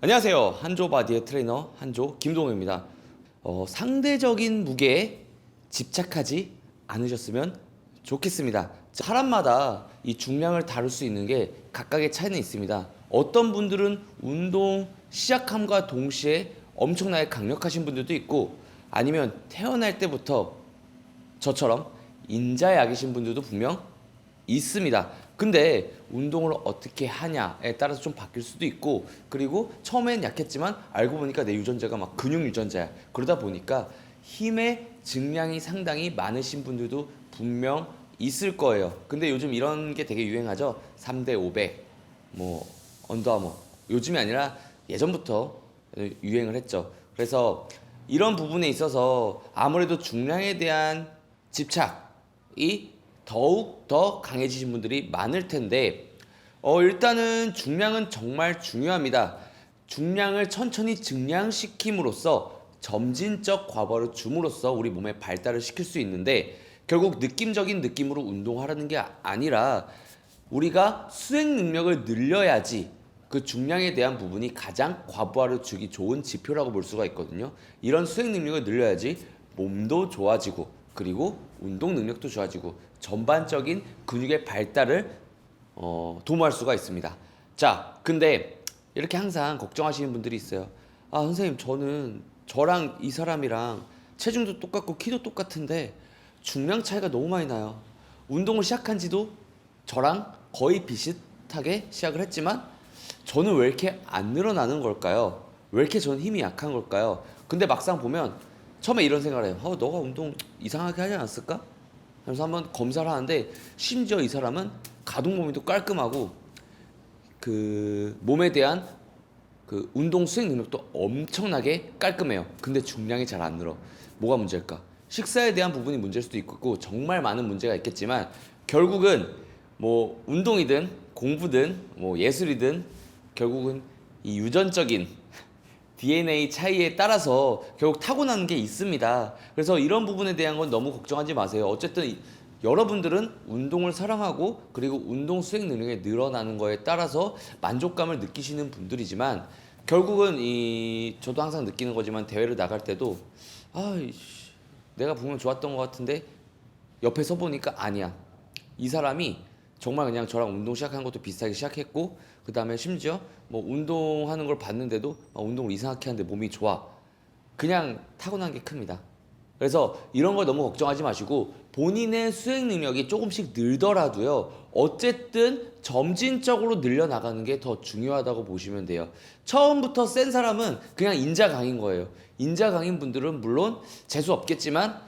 안녕하세요. 한조바디의 트레이너 한조 김동호입니다. 상대적인 무게에 집착하지 않으셨으면 좋겠습니다. 사람마다 이 중량을 다룰 수 있는 게 각각의 차이는 있습니다. 어떤 분들은 운동 시작함과 동시에 엄청나게 강력하신 분들도 있고, 아니면 태어날 때부터 저처럼 인자약이신 분들도 분명 있습니다. 근데 운동을 어떻게 하냐에 따라서 좀 바뀔 수도 있고, 그리고 처음엔 약했지만 알고 보니까 내 유전자가 막 근육 유전자야. 그러다 보니까 힘의 증량이 상당히 많으신 분들도 분명 있을 거예요. 근데 요즘 이런 게 되게 유행하죠. 3대 500, 뭐 언더아머. 요즘이 아니라 예전부터 유행을 했죠. 그래서 이런 부분에 있어서 아무래도 중량에 대한 집착이 더욱 더 강해지신 분들이 많을 텐데, 일단은 중량은 정말 중요합니다. 중량을 천천히 증량시킴으로써 점진적 과부하를 줌으로써 우리 몸의 발달을 시킬 수 있는데, 결국 느낌적인 느낌으로 운동하라는 게 아니라 우리가 수행 능력을 늘려야지 그 중량에 대한 부분이 가장 과부하를 주기 좋은 지표라고 볼 수가 있거든요. 이런 수행 능력을 늘려야지 몸도 좋아지고, 그리고 운동 능력도 좋아지고, 전반적인 근육의 발달을 도모할 수가 있습니다. 자, 근데 이렇게 항상 걱정하시는 분들이 있어요. 아, 선생님, 저는 저랑 이 사람이랑 체중도 똑같고 키도 똑같은데 중량 차이가 너무 많이 나요. 운동을 시작한 지도 저랑 거의 비슷하게 시작을 했지만 저는 왜 이렇게 안 늘어나는 걸까요? 왜 이렇게 저는 힘이 약한 걸까요? 근데 막상 보면 처음에 이런 생각을 해요. 너가 운동 이상하게 하지 않았을까? 그래서 한번 검사를 하는데, 심지어 이 사람은 가동 범위도 깔끔하고 그 몸에 대한 그 운동 수행 능력도 엄청나게 깔끔해요. 근데 중량이 잘 안 늘어. 뭐가 문제일까? 식사에 대한 부분이 문제일 수도 있고 정말 많은 문제가 있겠지만, 결국은 뭐 운동이든 공부든 뭐 예술이든 결국은 이 유전적인 DNA 차이에 따라서 결국 타고나는 게 있습니다. 그래서 이런 부분에 대한 건 너무 걱정하지 마세요. 어쨌든 여러분들은 운동을 사랑하고, 그리고 운동 수행 능력이 늘어나는 거에 따라서 만족감을 느끼시는 분들이지만, 결국은 저도 항상 느끼는 거지만, 대회를 나갈 때도 내가 분명 좋았던 것 같은데 옆에 서 보니까 아니야. 이 사람이 정말 그냥 저랑 운동 시작한 것도 비슷하게 시작했고, 그 다음에 심지어 뭐 운동하는 걸 봤는데도 운동을 이상하게 하는데 몸이 좋아. 그냥 타고난 게 큽니다. 그래서 이런 걸 너무 걱정하지 마시고, 본인의 수행 능력이 조금씩 늘더라도요, 어쨌든 점진적으로 늘려나가는 게 더 중요하다고 보시면 돼요. 처음부터 센 사람은 그냥 인자 강인 거예요. 인자 강인 분들은 물론 재수 없겠지만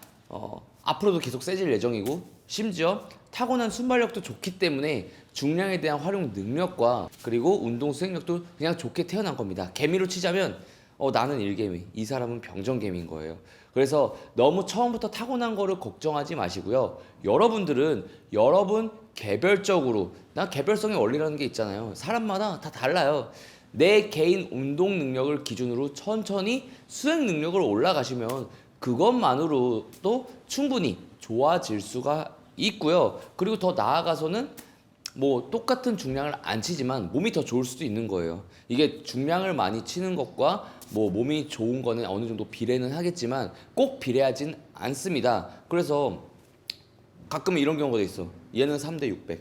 앞으로도 계속 세질 예정이고, 심지어 타고난 순발력도 좋기 때문에 중량에 대한 활용 능력과 그리고 운동 수행력도 그냥 좋게 태어난 겁니다. 개미로 치자면 나는 일개미, 이 사람은 병정개미인 거예요. 그래서 너무 처음부터 타고난 거를 걱정하지 마시고요. 여러분들은 여러분 개별적으로, 나 개별성의 원리라는 게 있잖아요. 사람마다 다 달라요. 내 개인 운동 능력을 기준으로 천천히 수행 능력을 올라가시면 그것만으로도 충분히 좋아질 수가 있고요. 그리고 더 나아가서는 뭐 똑같은 중량을 안 치지만 몸이 더 좋을 수도 있는 거예요. 이게 중량을 많이 치는 것과 뭐 몸이 좋은 거는 어느 정도 비례는 하겠지만 꼭 비례하진 않습니다. 그래서 가끔 이런 경우가 있어. 얘는 3대 600,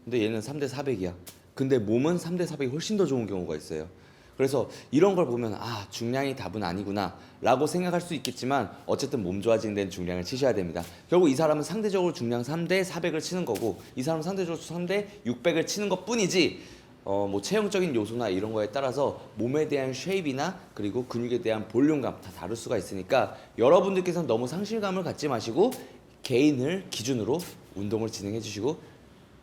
근데 얘는 3대 400이야. 근데 몸은 3대 400이 훨씬 더 좋은 경우가 있어요. 그래서 이런 걸 보면 중량이 답은 아니구나 라고 생각할 수 있겠지만, 어쨌든 몸 좋아지는 데는 중량을 치셔야 됩니다. 결국 이 사람은 상대적으로 중량 3대 400을 치는 거고, 이 사람은 상대적으로 3대 600을 치는 것 뿐이지, 뭐 체형적인 요소나 이런 거에 따라서 몸에 대한 쉐입이나 그리고 근육에 대한 볼륨감 다 다를 수가 있으니까, 여러분들께서는 너무 상실감을 갖지 마시고 개인을 기준으로 운동을 진행해 주시고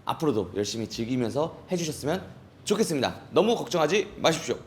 앞으로도 열심히 즐기면서 해주셨으면 좋겠습니다. 너무 걱정하지 마십시오.